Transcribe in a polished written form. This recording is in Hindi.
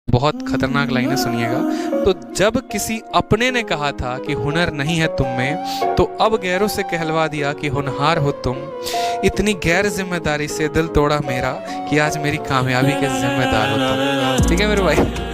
बहुत खतरनाक लाइनें सुनिएगा। तो जब किसी अपने ने कहा था कि हुनर नहीं है तुम में, तो अब गैरों से कहलवा दिया कि होनहार हो तुम। इतनी गैर जिम्मेदारी से दिल तोड़ा मेरा कि आज मेरी कामयाबी के जिम्मेदार हो तुम। ठीक है मेरे भाई।